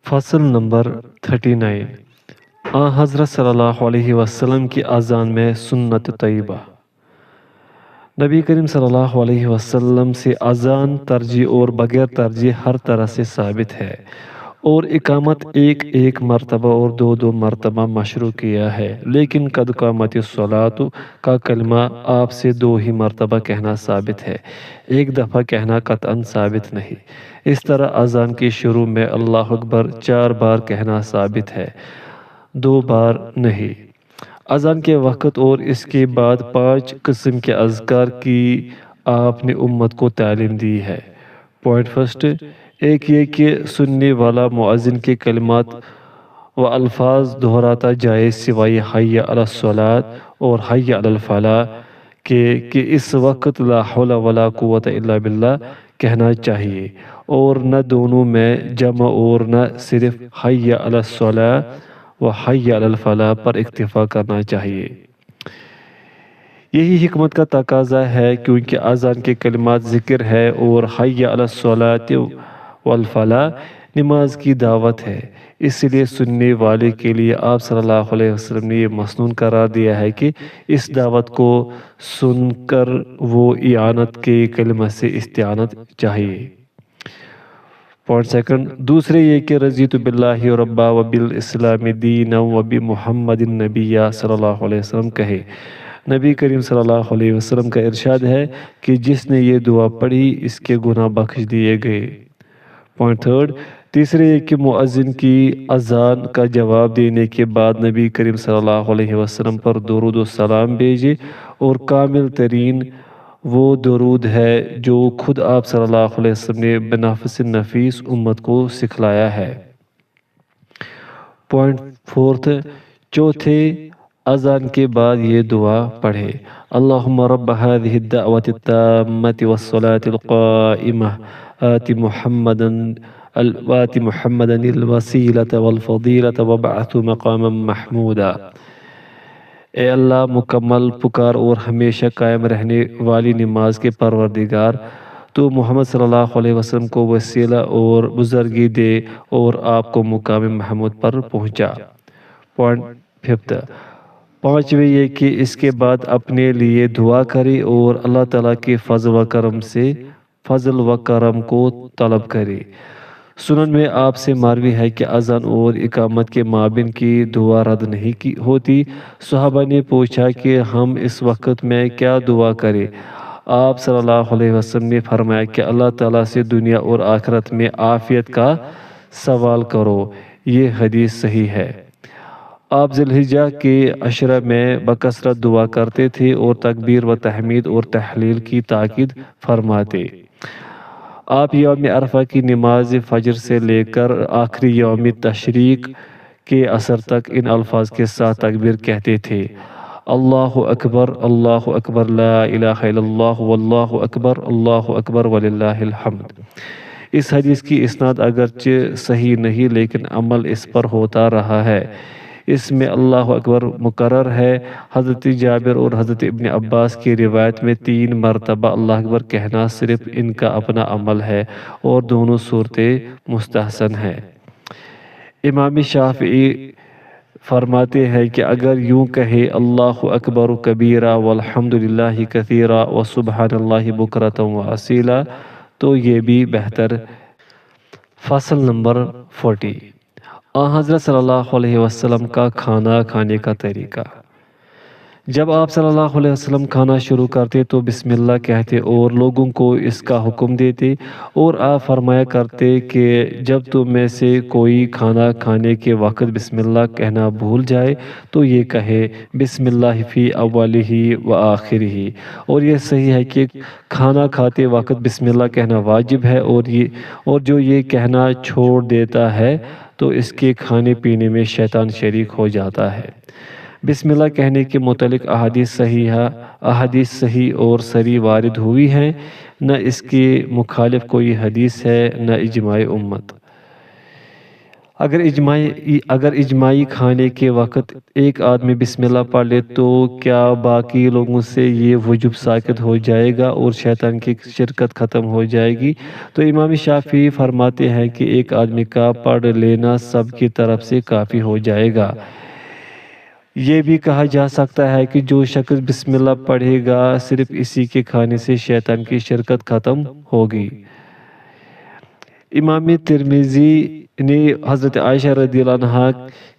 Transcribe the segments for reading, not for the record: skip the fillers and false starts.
فصل نمبر 39 حضرت صلی اللہ علیہ وسلم کی اذان میں سنت طیبہ۔ نبی کریم صلی اللہ علیہ وسلم سے اذان ترجیح اور بغیر ترجیح ہر طرح سے ثابت ہے، اور اقامت ایک ایک مرتبہ اور دو دو مرتبہ مشروع کیا ہے، لیکن قد قامت الصلاۃ کا کلمہ آپ سے 2 ہی مرتبہ کہنا ثابت ہے، ایک دفعہ کہنا قطعاً ثابت نہیں۔ اس طرح اذان کے شروع میں اللہ اکبر 4 بار کہنا ثابت ہے، 2 بار نہیں۔ اذان کے وقت اور اس کے بعد 5 قسم کے اذکار کی آپ نے امت کو تعلیم دی ہے۔ پوائنٹ فرسٹ، ایک یہ کہ سننے والا مؤذن کے کلمات و الفاظ دہراتا جائے سوائے حی علی الصلاۃ اور حی علی الفلاح کہ اس وقت لا حول ولا قوت الا باللہ کہنا چاہیے، اور نہ دونوں میں جمع اور نہ صرف حی علی الصلاۃ و حی علی الفلاح پر اکتفا کرنا چاہیے۔ یہی حکمت کا تقاضا ہے، کیونکہ اذان کے کلمات ذکر ہے اور حی علی الصلاۃ والفلاح نماز کی دعوت ہے۔ اس لیے سننے والے کے لیے آپ صلی اللہ علیہ وسلم نے یہ مسنون قرار دیا ہے کہ اس دعوت کو سن کر وہ اعانت کے کلمہ سے استعانت چاہیے۔ پوائنٹ سیکنڈ، دوسرے یہ کہ رضیت باللہ ربا و بالاسلام دینا و بمحمد النبی صلی اللہ علیہ وسلم کہے۔ نبی کریم صلی اللہ علیہ وسلم کا ارشاد ہے کہ جس نے یہ دعا پڑھی اس کے گناہ بخش دیے گئے۔ پوائنٹ تھرڈ، تیسرے یہ کہ مؤذن کی اذان کا جواب دینے کے بعد نبی کریم صلی اللہ علیہ وسلم پر درود و سلام بھیجے، اور کامل ترین وہ درود ہے جو خود آپ صلی اللہ علیہ وسلم نے بنفس نفیس امت کو سکھلایا ہے۔ پوائنٹ فورتھ، چوتھے، اذان کے بعد یہ دعا پڑھے: اللہم رب هذه الدعوة التامة والصلاة القائمة آت محمدا الوسیلة والفضیلة وابعثه مقاما محمودا۔ اے اللہ، مکمل پکار اور ہمیشہ قائم رہنے والی نماز کے پروردگار، تو محمد صلی اللہ علیہ وسلم کو وسیلہ اور بزرگی دے اور آپ کو مقام محمود پر پہنچا۔ پوائنٹ ففتھ، پانچویں یہ کہ اس کے بعد اپنے لیے دعا کرے اور اللہ تعالیٰ کے فضل و کرم کو طلب کرے۔ سنن میں آپ سے مروی ہے کہ اذان اور اقامت کے مابین کی دعا رد نہیں ہوتی۔ صحابہ نے پوچھا کہ ہم اس وقت میں کیا دعا کریں؟ آپ صلی اللہ علیہ وسلم نے فرمایا کہ اللہ تعالیٰ سے دنیا اور آخرت میں عافیت کا سوال کرو۔ یہ حدیث صحیح ہے۔ آپ ذی الحجہ کے عشرہ میں بکثرت دعا کرتے تھے اور تکبیر و تحمید اور تحلیل کی تاکید فرماتے۔ آپ یوم عرفہ کی نماز فجر سے لے کر آخری یوم تشریق کے عصر تک ان الفاظ کے ساتھ تکبیر کہتے تھے: اللہ اکبر لا الہ الا اللہ واللہ اکبر وللہ الحمد۔ اس حدیث کی اسناد اگرچہ صحیح نہیں، لیکن عمل اس پر ہوتا رہا ہے۔ اس میں اللہ اکبر مقرر ہے۔ حضرت جابر اور حضرت ابن عباس کی روایت میں 3 مرتبہ اللہ اکبر کہنا صرف ان کا اپنا عمل ہے، اور دونوں صورتیں مستحسن ہیں۔ امام شافعی فرماتے ہیں کہ اگر یوں کہے اللہ اکبر کبیرہ والحمد للہ کثیرہ وسبحان اللہ بکرۃ واصیلا تو یہ بھی بہتر۔ فصل نمبر 40، حضرت صلی اللہ علیہ وسلم کا کھانا کھانے کا طریقہ۔ جب آپ صلی اللہ علیہ وسلم کھانا شروع کرتے تو بسم اللہ کہتے اور لوگوں کو اس کا حکم دیتے، اور آپ فرمایا کرتے کہ جب تم میں سے کوئی کھانا کھانے کے وقت بسم اللہ کہنا بھول جائے تو یہ کہے بسم اللہ فی اولہ و آخرہ۔ اور یہ صحیح ہے کہ کھانا کھاتے وقت بسم اللہ کہنا واجب ہے، اور جو یہ کہنا چھوڑ دیتا ہے تو اس کے کھانے پینے میں شیطان شریک ہو جاتا ہے۔ بسم اللہ کہنے کے متعلق احادیث صحیح اور صریح وارد ہوئی ہیں، نہ اس کے مخالف کوئی حدیث ہے نہ اجماع امت۔ اگر اجماعی کھانے کے وقت ایک آدمی بسم اللہ پڑھ لے تو کیا باقی لوگوں سے یہ وجوب ساقط ہو جائے گا اور شیطان کی شرکت ختم ہو جائے گی؟ تو امام شافعی فرماتے ہیں کہ ایک آدمی کا پڑھ لینا سب کی طرف سے کافی ہو جائے گا۔ یہ بھی کہا جا سکتا ہے کہ جو شخص بسم اللہ پڑھے گا صرف اسی کے کھانے سے شیطان کی شرکت ختم ہوگی۔ امام ترمذی نے حضرت عائشہ رضی اللہ عنہا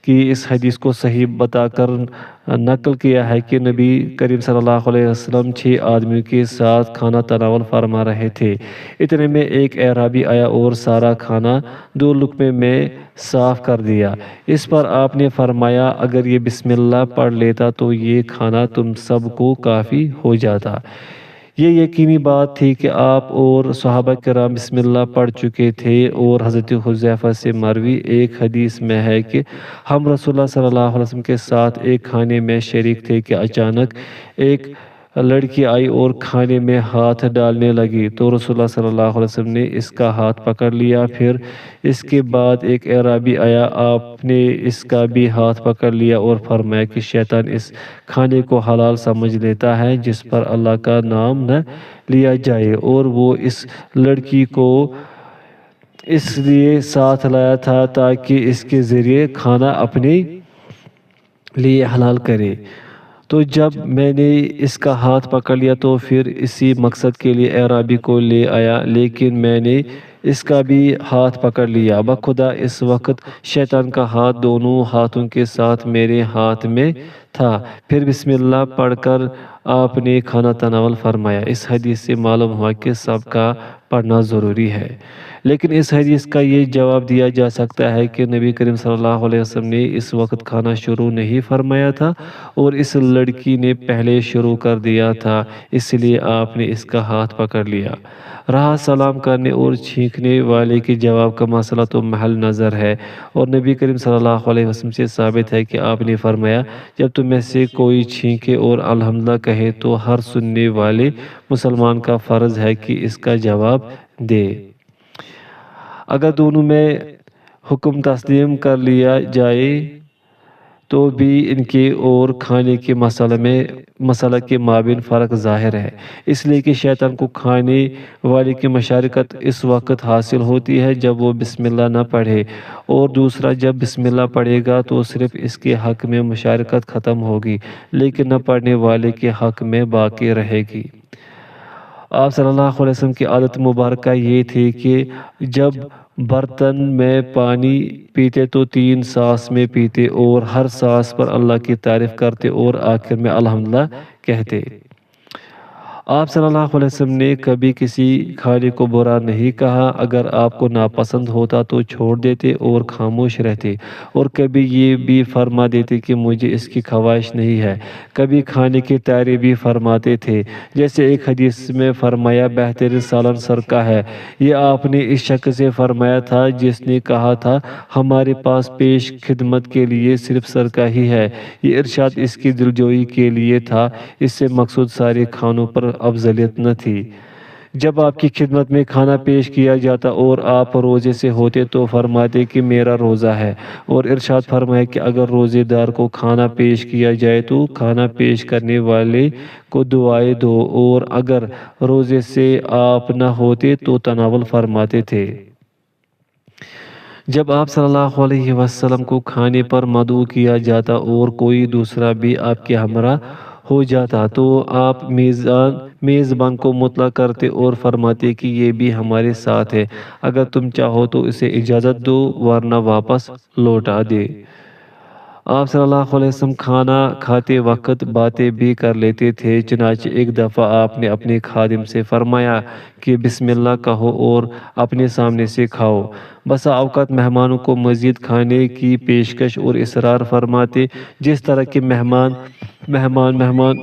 کی اس حدیث کو صحیح بتا کر نقل کیا ہے کہ نبی کریم صلی اللہ علیہ وسلم 6 آدمیوں کے ساتھ کھانا تناول فرما رہے تھے۔ اتنے میں ایک اعرابی آیا اور سارا کھانا 2 لقمے میں صاف کر دیا۔ اس پر آپ نے فرمایا اگر یہ بسم اللہ پڑھ لیتا تو یہ کھانا تم سب کو کافی ہو جاتا۔ یہ یقینی بات تھی کہ آپ اور صحابہ کرام بسم اللہ پڑھ چکے تھے، اور حضرت حذیفہ سے مروی ایک حدیث میں ہے کہ ہم رسول اللہ صلی اللہ علیہ وسلم کے ساتھ ایک کھانے میں شریک تھے کہ اچانک ایک لڑکی آئی اور کھانے میں ہاتھ ڈالنے لگی تو رسول اللہ صلی اللہ علیہ وسلم نے اس کا ہاتھ پکڑ لیا۔ پھر اس کے بعد ایک اعرابی آیا، آپ نے اس کا بھی ہاتھ پکڑ لیا اور فرمایا کہ شیطان اس کھانے کو حلال سمجھ لیتا ہے جس پر اللہ کا نام نہ لیا جائے، اور وہ اس لڑکی کو اس لیے ساتھ لایا تھا تاکہ اس کے ذریعے کھانا اپنے لیے حلال کرے۔ تو جب میں نے اس کا ہاتھ پکڑ لیا تو پھر اسی مقصد کے لیے اعرابی کو لے آیا، لیکن میں نے اس کا بھی ہاتھ پکڑ لیا۔ بخدا اس وقت شیطان کا ہاتھ دونوں ہاتھوں کے ساتھ میرے ہاتھ میں تھا۔ پھر بسم اللہ پڑھ کر آپ نے کھانا تناول فرمایا۔ اس حدیث سے معلوم ہوا کہ سب کا پڑھنا ضروری ہے، لیکن اس حدیث کا یہ جواب دیا جا سکتا ہے کہ نبی کریم صلی اللہ علیہ وسلم نے اس وقت کھانا شروع نہیں فرمایا تھا اور اس لڑکی نے پہلے شروع کر دیا تھا، اس لیے آپ نے اس کا ہاتھ پکڑ لیا۔ رہا سلام کرنے اور چھینکنے والے کے جواب کا مسئلہ تو محل نظر ہے، اور نبی کریم صلی اللہ علیہ وسلم سے ثابت ہے کہ آپ نے فرمایا جب تم میں سے کوئی چھینکے اور الحمدللہ کہے تو ہر سننے والے مسلمان کا فرض ہے کہ اس کا جواب دے۔ اگر دونوں میں حکم تسلیم کر لیا جائے تو بھی ان کے اور کھانے کے مسئلہ کے مابین فرق ظاہر ہے، اس لیے کہ شیطان کو کھانے والے کی مشارکت اس وقت حاصل ہوتی ہے جب وہ بسم اللہ نہ پڑھے، اور دوسرا جب بسم اللہ پڑھے گا تو صرف اس کے حق میں مشارکت ختم ہوگی لیکن نہ پڑھنے والے کے حق میں باقی رہے گی۔ آپ صلی اللہ علیہ وسلم کی عادت مبارکہ یہ تھی کہ جب برتن میں پانی پیتے تو 3 سانس میں پیتے اور ہر سانس پر اللہ کی تعریف کرتے اور آخر میں الحمدللہ کہتے۔ آپ صلی اللہ علیہ وسلم نے کبھی کسی کھانے کو برا نہیں کہا، اگر آپ کو ناپسند ہوتا تو چھوڑ دیتے اور خاموش رہتے، اور کبھی یہ بھی فرما دیتے کہ مجھے اس کی خواہش نہیں ہے۔ کبھی کھانے کی تعریف بھی فرماتے تھے، جیسے ایک حدیث میں فرمایا بہترین سالن سرکہ ہے۔ یہ آپ نے اس شخص سے فرمایا تھا جس نے کہا تھا ہمارے پاس پیش خدمت کے لیے صرف سرکہ ہی ہے۔ یہ ارشاد اس کی دلجوئی کے لیے تھا، اس سے مقصود سارے کھانوں پر افضلیت نہ تھی۔ جب آپ کی خدمت میں کھانا پیش کیا جاتا اور آپ روزے سے ہوتے تو فرماتے کہ میرا روزہ ہے، اور ارشاد فرمایا کہ اگر روزے دار کو کھانا پیش کیا جائے تو کھانا پیش کرنے والے کو دعائیں دو، اور اگر روزے سے آپ نہ ہوتے تو تناول فرماتے تھے۔ جب آپ صلی اللہ علیہ وسلم کو کھانے پر مدعو کیا جاتا اور کوئی دوسرا بھی آپ کے ہمراہ ہو جاتا تو آپ میزبان کو مطلع کرتے اور فرماتے کہ یہ بھی ہمارے ساتھ ہے، اگر تم چاہو تو اسے اجازت دو ورنہ واپس لوٹا دے۔ آپ صلی اللہ علیہ وسلم کھانا کھاتے وقت باتیں بھی کر لیتے تھے، چنانچہ ایک دفعہ آپ نے اپنے خادم سے فرمایا کہ بسم اللہ کہو اور اپنے سامنے سے کھاؤ۔ بسا اوقات مہمانوں کو مزید کھانے کی پیشکش اور اصرار فرماتے، جس طرح کے مہمان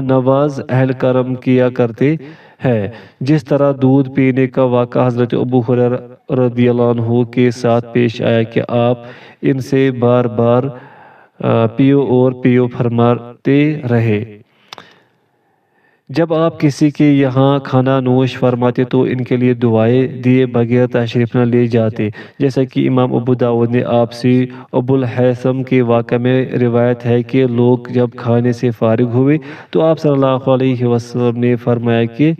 نواز اہل کرم کیا کرتے ہیں۔ جس طرح دودھ پینے کا واقعہ حضرت ابو ہریرہ رضی اللہ عنہ کے ساتھ پیش آیا کہ آپ ان سے بار بار پیو اور پیو فرماتے رہے۔ جب آپ کسی کے یہاں کھانا نوش فرماتے تو ان کے لیے دعائیں دیے بغیر تشریف نہ لے جاتے، جیسا کہ امام ابو داود نے آپ سے ابو الحیثم کے واقعہ میں روایت ہے کہ لوگ جب کھانے سے فارغ ہوئے تو آپ صلی اللہ علیہ وسلم نے فرمایا کہ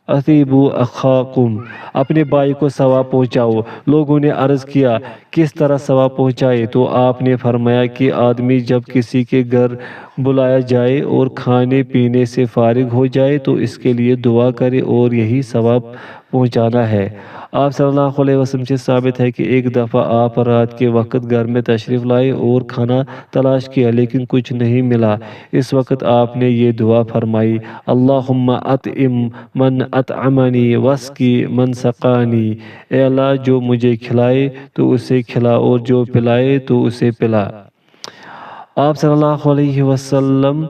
اطیبو اخاکم، اپنے بھائی کو ثواب پہنچاؤ۔ لوگوں نے عرض کیا کس طرح ثواب پہنچائے؟ تو آپ نے فرمایا کہ آدمی جب کسی کے گھر بلایا جائے اور کھانے پینے سے فارغ ہو جائے تو اس کے لیے دعا کرے اور یہی ثواب پہنچانا ہے۔ آپ صلی اللہ علیہ وسلم سے ثابت ہے کہ ایک دفعہ آپ رات کے وقت گھر میں تشریف لائے اور کھانا تلاش کیا لیکن کچھ نہیں ملا۔ اس وقت آپ نے یہ دعا فرمائی، اللہم اطعم من اطعمنی واسقی من سقانی، اے اللہ جو مجھے کھلائے تو اسے کھلا اور جو پلائے تو اسے پلا۔ آپ صلی اللہ علیہ وسلم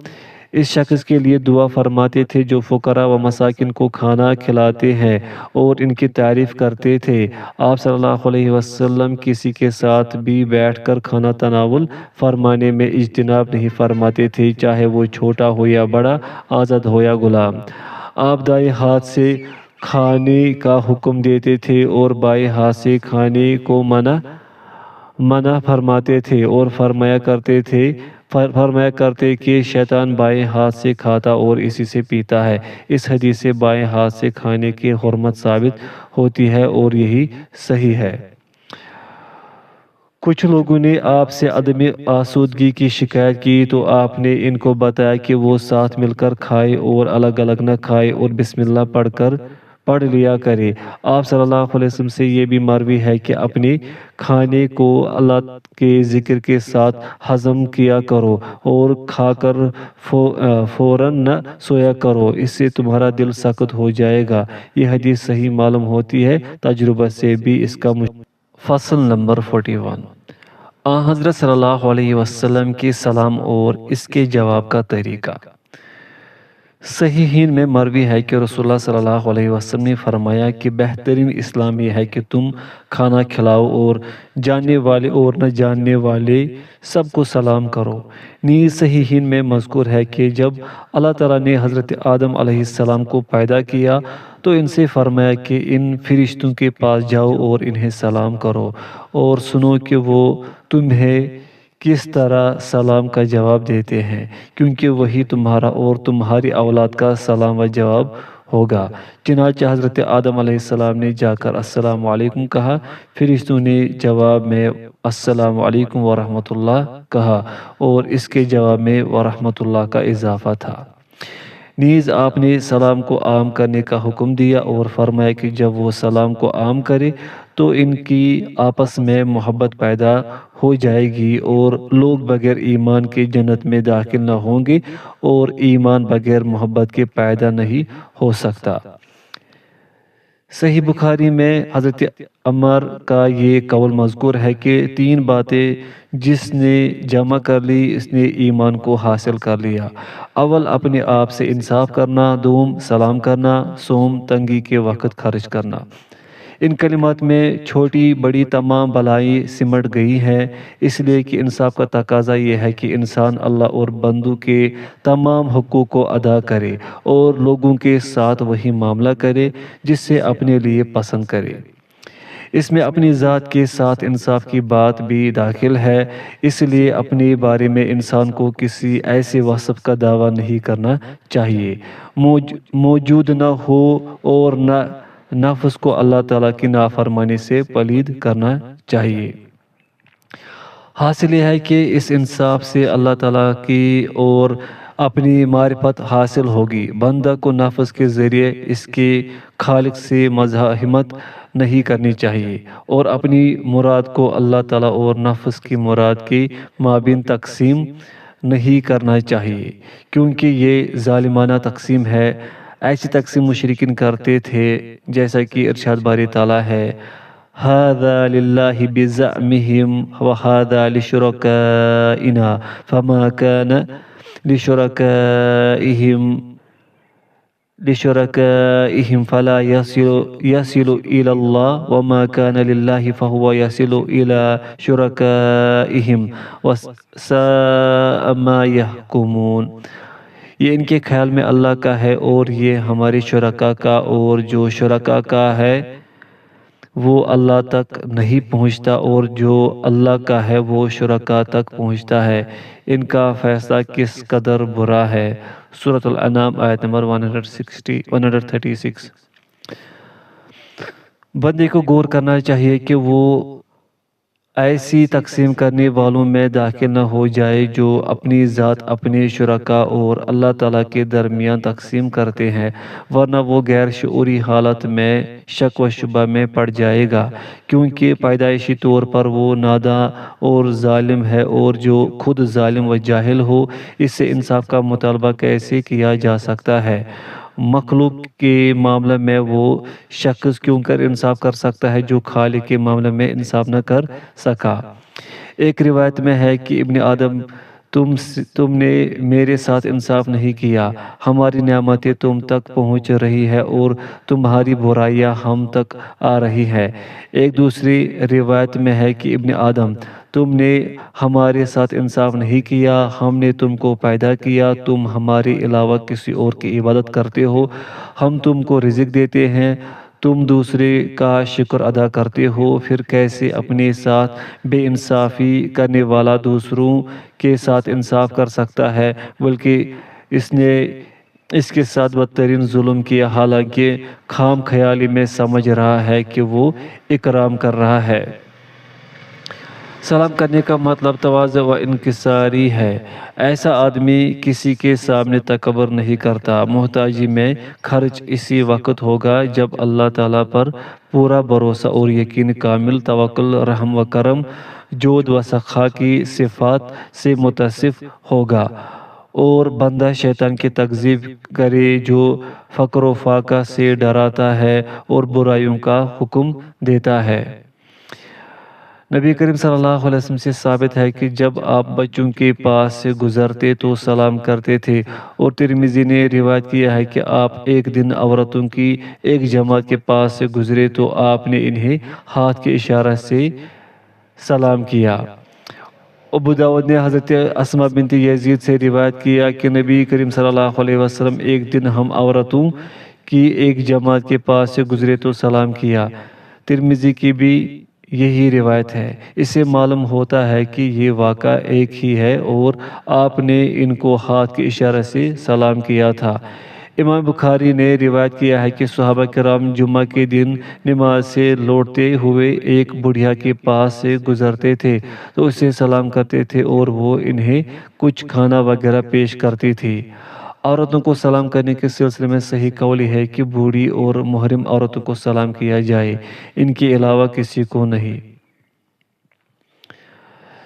اس شخص کے لیے دعا فرماتے تھے جو فقراء و مساکین کو کھانا کھلاتے ہیں اور ان کی تعریف کرتے تھے۔ آپ صلی اللہ علیہ وسلم کسی کے ساتھ بھی بیٹھ کر کھانا تناول فرمانے میں اجتناب نہیں فرماتے تھے، چاہے وہ چھوٹا ہو یا بڑا، آزاد ہو یا غلام۔ آپ دائیں ہاتھ سے کھانے کا حکم دیتے تھے اور بائیں ہاتھ سے کھانے کو منع فرماتے تھے اور فرمایا کرتے کہ شیطان بائیں ہاتھ سے کھاتا اور اسی سے پیتا ہے۔ اس حدیث سے بائیں ہاتھ سے کھانے کی حرمت ثابت ہوتی ہے اور یہی صحیح ہے۔ کچھ لوگوں نے آپ سے عدم آسودگی کی شکایت کی تو آپ نے ان کو بتایا کہ وہ ساتھ مل کر کھائے اور الگ الگ نہ کھائے اور بسم اللہ پڑھ لیا کرے۔ آپ صلی اللہ علیہ وسلم سے یہ بھی مروی ہے کہ اپنے کھانے کو اللہ کے ذکر کے ساتھ ہضم کیا کرو اور کھا کر فوراً نہ سویا کرو، اس سے تمہارا دل سخت ہو جائے گا۔ یہ حدیث صحیح معلوم ہوتی ہے، تجربہ سے بھی اس کا فصل نمبر 41۔ حضرت صلی اللہ علیہ وسلم کے سلام اور اس کے جواب کا طریقہ۔ صحیحین میں مروی ہے کہ رسول اللہ صلی اللہ علیہ وسلم نے فرمایا کہ بہترین اسلام یہ ہے کہ تم کھانا کھلاؤ اور جاننے والے اور نہ جاننے والے سب کو سلام کرو۔ نیز صحیحین میں مذکور ہے کہ جب اللہ تعالیٰ نے حضرت آدم علیہ السلام کو پیدا کیا تو ان سے فرمایا کہ ان فرشتوں کے پاس جاؤ اور انہیں سلام کرو اور سنو کہ وہ تمہیں کس طرح سلام کا جواب دیتے ہیں، کیونکہ وہی تمہارا اور تمہاری اولاد کا سلام و جواب ہوگا۔ چنانچہ حضرت آدم علیہ السلام نے جا کر السلام علیکم کہا، فرشتوں نے جواب میں السلام علیکم ورحمۃ اللہ کہا اور اس کے جواب میں ورحمۃ اللہ کا اضافہ تھا۔ نیز آپ نے سلام کو عام کرنے کا حکم دیا اور فرمایا کہ جب وہ سلام کو عام کرے تو ان کی آپس میں محبت پیدا ہو جائے گی اور لوگ بغیر ایمان کے جنت میں داخل نہ ہوں گے اور ایمان بغیر محبت کے پیدا نہیں ہو سکتا۔ صحیح بخاری میں حضرت عمر کا یہ قول مذکور ہے کہ 3 باتیں جس نے جمع کر لی اس نے ایمان کو حاصل کر لیا۔ اول اپنے آپ سے انصاف کرنا، دوم سلام کرنا، سوم تنگی کے وقت خرچ کرنا۔ ان کلمات میں چھوٹی بڑی تمام بلائیں سمٹ گئی ہیں، اس لیے کہ انصاف کا تقاضا یہ ہے کہ انسان اللہ اور بندوں کے تمام حقوق کو ادا کرے اور لوگوں کے ساتھ وہی معاملہ کرے جس سے اپنے لیے پسند کرے۔ اس میں اپنی ذات کے ساتھ انصاف کی بات بھی داخل ہے، اس لیے اپنے بارے میں انسان کو کسی ایسے وصف کا دعویٰ نہیں کرنا چاہیے موجود نہ ہو اور نہ نفس کو اللہ تعالیٰ کی نافرمانی سے پلید کرنا چاہیے۔ حاصل یہ ہے کہ اس انصاف سے اللہ تعالیٰ کی اور اپنی معرفت حاصل ہوگی۔ بندہ کو نفس کے ذریعے اس کے خالق سے مزاحمت نہیں کرنی چاہیے اور اپنی مراد کو اللہ تعالیٰ اور نفس کی مراد کے مابین تقسیم نہیں کرنا چاہیے، کیونکہ یہ ظالمانہ تقسیم ہے۔ ایسی تقسیم مشرکین کرتے تھے، جیسا کہ ارشاد باری تعالیٰ ہے، هذا لله بزعمهم وهذا لشركائنا فما كان لشركائهم فلا يصل إلى الله وما كان لله فهو يصل إلى شركائهم وساء ما يحكمون۔ یہ ان کے خیال میں اللہ کا ہے اور یہ ہمارے شرکا کا، اور جو شرکا کا ہے وہ اللہ تک نہیں پہنچتا، اور جو اللہ کا ہے وہ شرکا تک پہنچتا ہے۔ ان کا فیصلہ کس قدر برا ہے۔ سورۃ الانعام آیت نمبر 136۔ بندے کو غور کرنا چاہیے کہ وہ ایسی تقسیم کرنے والوں میں داخل نہ ہو جائے جو اپنی ذات اپنے شرکا اور اللہ تعالیٰ کے درمیان تقسیم کرتے ہیں، ورنہ وہ غیر شعوری حالت میں شک و شبہ میں پڑ جائے گا، کیونکہ پیدائشی طور پر وہ ناداں اور ظالم ہے، اور جو خود ظالم و جاہل ہو اس سے انصاف کا مطالبہ کیسے کیا جا سکتا ہے؟ مخلوق کے معاملے میں وہ شخص کیوں کر انصاف کر سکتا ہے جو خالق کے معاملے میں انصاف نہ کر سکا۔ ایک روایت میں ہے کہ ابن آدم، تم نے میرے ساتھ انصاف نہیں کیا، ہماری نعمتیں تم تک پہنچ رہی ہے اور تمہاری برائیاں ہم تک آ رہی ہے۔ ایک دوسری روایت میں ہے کہ ابن آدم، تم نے ہمارے ساتھ انصاف نہیں کیا، ہم نے تم کو پیدا کیا، تم ہمارے علاوہ کسی اور کی عبادت کرتے ہو، ہم تم کو رزق دیتے ہیں، تم دوسرے کا شکر ادا کرتے ہو، پھر کیسے اپنے ساتھ بے انصافی کرنے والا دوسروں کے ساتھ انصاف کر سکتا ہے؟ بلکہ اس نے اس کے ساتھ بدترین ظلم کیا، حالانکہ خام خیالی میں سمجھ رہا ہے کہ وہ اکرام کر رہا ہے۔ سلام کرنے کا مطلب تواضع و انکساری ہے۔ ایسا آدمی کسی کے سامنے تکبر نہیں کرتا۔ محتاجی میں خرچ اسی وقت ہوگا جب اللہ تعالیٰ پر پورا بھروسہ اور یقین، کامل توکل، رحم و کرم، جود و سخا کی صفات سے متصف ہوگا، اور بندہ شیطان کی تکذیب کرے جو فقر و فاقہ سے ڈراتا ہے اور برائیوں کا حکم دیتا ہے۔ نبی کریم صلی اللہ علیہ وسلم سے ثابت ہے کہ جب آپ بچوں کے پاس سے گزرتے تو سلام کرتے تھے، اور ترمذی نے روایت کیا ہے کہ آپ ایک دن عورتوں کی ایک جماعت کے پاس سے گزرے تو آپ نے انہیں ہاتھ کے اشارہ سے سلام کیا۔ ابو داؤد نے حضرت اسماء بنت یزید سے روایت کیا کہ نبی کریم صلی اللہ علیہ وسلم ایک دن ہم عورتوں کی ایک جماعت کے پاس سے گزرے تو سلام کیا۔ ترمذی کی بھی یہی روایت ہے۔ اس سے معلوم ہوتا ہے کہ یہ واقعہ ایک ہی ہے اور آپ نے ان کو ہاتھ کے اشارے سے سلام کیا تھا۔ امام بخاری نے روایت کیا ہے کہ صحابہ کرام جمعہ کے دن نماز سے لوٹتے ہوئے ایک بڑھیا کے پاس سے گزرتے تھے تو اسے سلام کرتے تھے اور وہ انہیں کچھ کھانا وغیرہ پیش کرتی تھی۔ عورتوں کو سلام کرنے کے سلسلے میں صحیح قول ہے کہ بوڑھی اور محرم عورتوں کو سلام کیا جائے، ان کے علاوہ کسی کو نہیں۔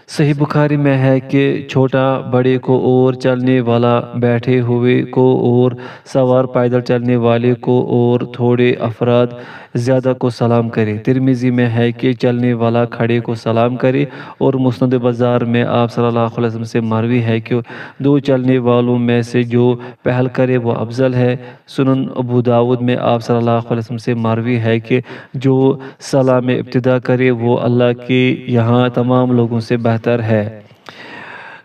صحیح بخاری میں ہے کہ چھوٹا بڑے کو اور چلنے والا بیٹھے ہوئے کو اور سوار پیدل چلنے والے کو اور تھوڑے افراد زیادہ کو سلام کرے۔ ترمذی میں ہے کہ چلنے والا کھڑے کو سلام کرے، اور مسند بازار میں آپ صلی اللہ علیہ وسلم سے مروی ہے کہ دو چلنے والوں میں سے جو پہل کرے وہ افضل ہے۔ سنن ابو داؤد میں آپ صلی اللہ علیہ وسلم سے مروی ہے کہ جو سلام ابتدا کرے وہ اللہ کے یہاں تمام لوگوں سے بہتر ہے۔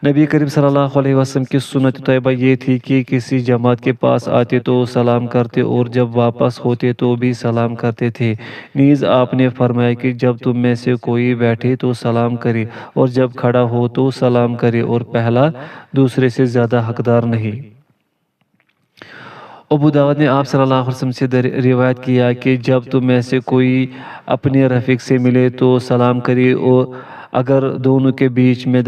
نبی کریم صلی اللہ علیہ وسلم کی سنت طیبہ یہ تھی کہ کسی جماعت کے پاس آتے تو سلام کرتے اور جب واپس ہوتے تو بھی سلام کرتے تھے۔ نیز آپ نے فرمایا کہ جب تم میں سے کوئی بیٹھے تو سلام کرے، اور جب کھڑا ہو تو سلام کرے، اور پہلا دوسرے سے زیادہ حقدار نہیں۔ ابو داؤد نے آپ صلی اللہ علیہ وسلم سے روایت کیا کہ جب تم میں سے کوئی اپنے رفیق سے ملے تو سلام کرے، اور اگر دونوں کے بیچ میں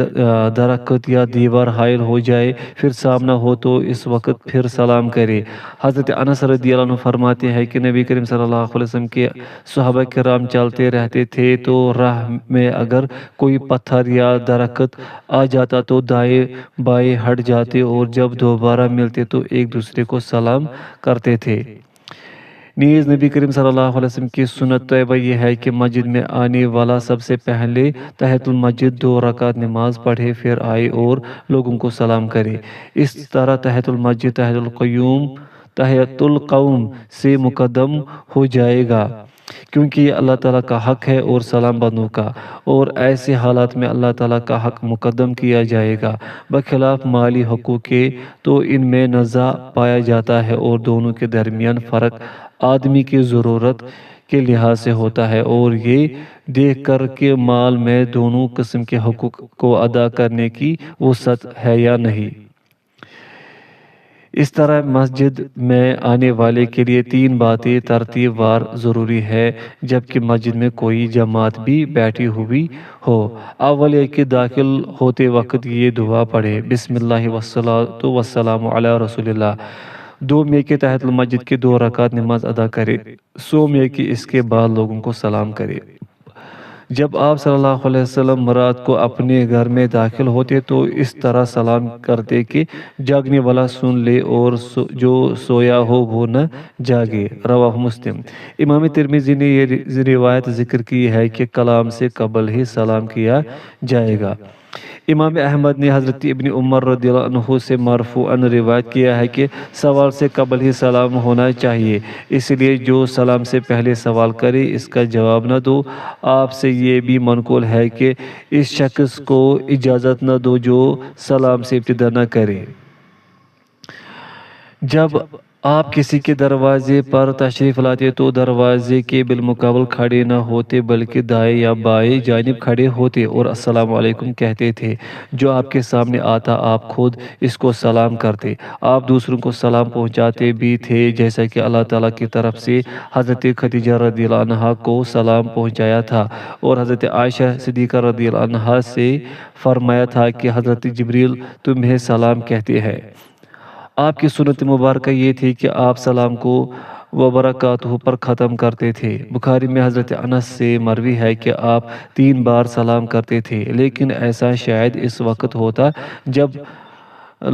درخت یا دیوار حائل ہو جائے پھر سامنا ہو تو اس وقت پھر سلام کرے۔ حضرت انس رضی اللہ عنہ فرماتے ہیں کہ نبی کریم صلی اللہ علیہ وسلم کے صحابہ کرام چلتے رہتے تھے تو راہ میں اگر کوئی پتھر یا درخت آ جاتا تو دائیں بائیں ہٹ جاتے، اور جب دوبارہ ملتے تو ایک دوسرے کو سلام کرتے تھے۔ نیز نبی کریم صلی اللہ علیہ وسلم کی سنت طیبہ یہ ہے کہ مسجد میں آنے والا سب سے پہلے تحیۃ المسجد 2 رکعت نماز پڑھے، پھر آئے اور لوگوں کو سلام کرے۔ اس طرح تحیۃ المسجد تحیۃ القوم سے مقدم ہو جائے گا۔ کیونکہ یہ اللہ تعالیٰ کا حق ہے اور سلام بندوں کا، اور ایسے حالات میں اللہ تعالیٰ کا حق مقدم کیا جائے گا بخلاف مالی حقوق کے، تو ان میں نزاع پایا جاتا ہے اور دونوں کے درمیان فرق آدمی کی ضرورت کے لحاظ سے ہوتا ہے اور یہ دیکھ کر کہ مال میں دونوں قسم کے حقوق کو ادا کرنے کی وسعت ہے یا نہیں۔ اس طرح مسجد میں آنے والے کے لیے تین باتیں ترتیب وار ضروری ہے جبکہ مسجد میں کوئی جماعت بھی بیٹھی ہوئی ہو۔ اول یہ کہ داخل ہوتے وقت یہ دعا پڑھے، بسم اللہ والصلاۃ والسلام علی رسول اللہ۔ دوم یہ کہ تحت المسجد کی 2 رکعت نماز ادا کرے۔ سوم یہ کہ اس کے بعد لوگوں کو سلام کرے۔ جب آپ صلی اللہ علیہ وسلم رات کو اپنے گھر میں داخل ہوتے تو اس طرح سلام کرتے کہ جاگنے والا سن لے اور جو سویا ہو وہ نہ جاگے۔ رواہ مسلم۔ امام ترمذی نے یہ روایت ذکر کی ہے کہ کلام سے قبل ہی سلام کیا جائے گا۔ امام احمد نے حضرت ابن عمر رضی اللہ عنہ سے مرفوعاً روایت کیا ہے کہ سوال سے قبل ہی سلام ہونا چاہیے، اس لیے جو سلام سے پہلے سوال کرے اس کا جواب نہ دو۔ آپ سے یہ بھی منقول ہے کہ اس شخص کو اجازت نہ دو جو سلام سے ابتدا نہ کرے۔ جب آپ کسی کے دروازے پر تشریف لاتے تو دروازے کے بالمقابل کھڑے نہ ہوتے بلکہ دائیں یا بائیں جانب کھڑے ہوتے اور السلام علیکم کہتے تھے۔ جو آپ کے سامنے آتا آپ خود اس کو سلام کرتے۔ آپ دوسروں کو سلام پہنچاتے بھی تھے جیسا کہ اللہ تعالیٰ کی طرف سے حضرت خدیجہ رضی اللہ عنہا کو سلام پہنچایا تھا اور حضرت عائشہ صدیقہ رضی اللہ عنہا سے فرمایا تھا کہ حضرت جبریل تمہیں سلام کہتے ہیں۔ آپ کی سنت مبارکہ یہ تھی کہ آپ سلام کو وبرکاتہ پر ختم کرتے تھے۔ بخاری میں حضرت انس سے مروی ہے کہ آپ 3 بار سلام کرتے تھے، لیکن ایسا شاید اس وقت ہوتا جب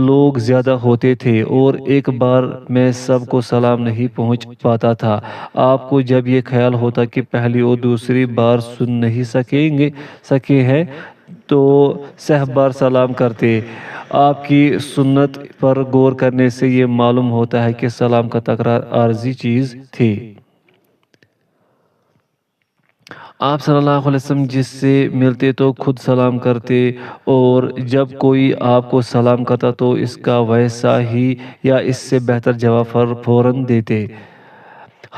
لوگ زیادہ ہوتے تھے اور ایک بار میں سب کو سلام نہیں پہنچ پاتا تھا۔ آپ کو جب یہ خیال ہوتا کہ پہلی اور دوسری بار سن نہیں سکے ہیں تو 6 بار سلام کرتے۔ آپ کی سنت پر غور کرنے سے یہ معلوم ہوتا ہے کہ سلام کا تکرار عارضی چیز تھی۔ آپ صلی اللہ علیہ وسلم جس سے ملتے تو خود سلام کرتے اور جب کوئی آپ کو سلام کرتا تو اس کا ویسا ہی یا اس سے بہتر جواب فوراً دیتے۔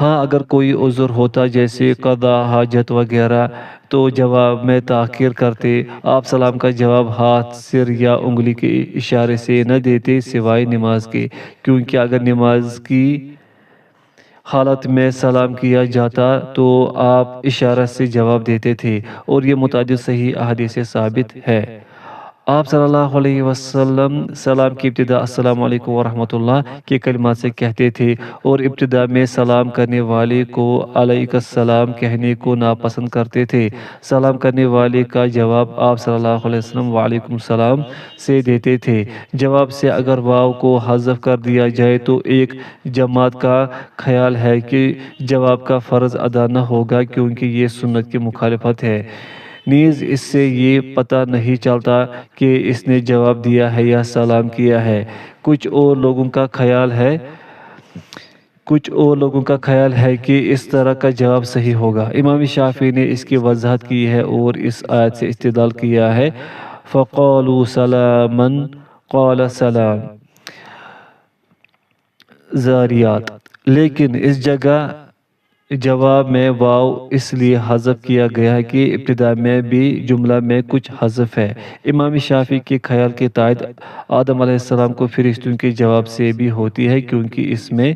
ہاں اگر کوئی عذر ہوتا جیسے قضاء حاجت وغیرہ تو جواب میں تاخیر کرتے۔ آپ سلام کا جواب ہاتھ، سر یا انگلی کے اشارے سے نہ دیتے سوائے نماز کے، کیونکہ اگر نماز کی حالت میں سلام کیا جاتا تو آپ اشارہ سے جواب دیتے تھے اور یہ متعدد صحیح احادیث سے ثابت ہے۔ آپ صلی اللہ علیہ وسلم سلام کی ابتدا السلام علیکم ورحمۃ اللہ کے کلمات سے کہتے تھے اور ابتدا میں سلام کرنے والے کو علیک السلام کہنے کو ناپسند کرتے تھے۔ سلام کرنے والے کا جواب آپ صلی اللہ علیہ وسلم وعلیکم السلام سے دیتے تھے۔ جواب سے اگر واو کو حذف کر دیا جائے تو ایک جماعت کا خیال ہے کہ جواب کا فرض ادا نہ ہوگا کیونکہ یہ سنت کی مخالفت ہے، نیز اس سے یہ پتہ نہیں چلتا کہ اس نے جواب دیا ہے یا سلام کیا ہے۔ کچھ اور لوگوں کا خیال ہے کہ اس طرح کا جواب صحیح ہوگا۔ امام شافعی نے اس کی وضاحت کی ہے اور اس آیت سے استدلال کیا ہے فَقَالُوا سَلَامًا قَالَ سَلَام زاریات، لیکن اس جگہ جواب میں واو اس لیے حذف کیا گیا کہ ابتدا میں بھی جملہ میں کچھ حذف ہے۔ امام شافعی کے خیال کے تائید آدم علیہ السلام کو فرشتوں کے جواب سے بھی ہوتی ہے کیونکہ اس میں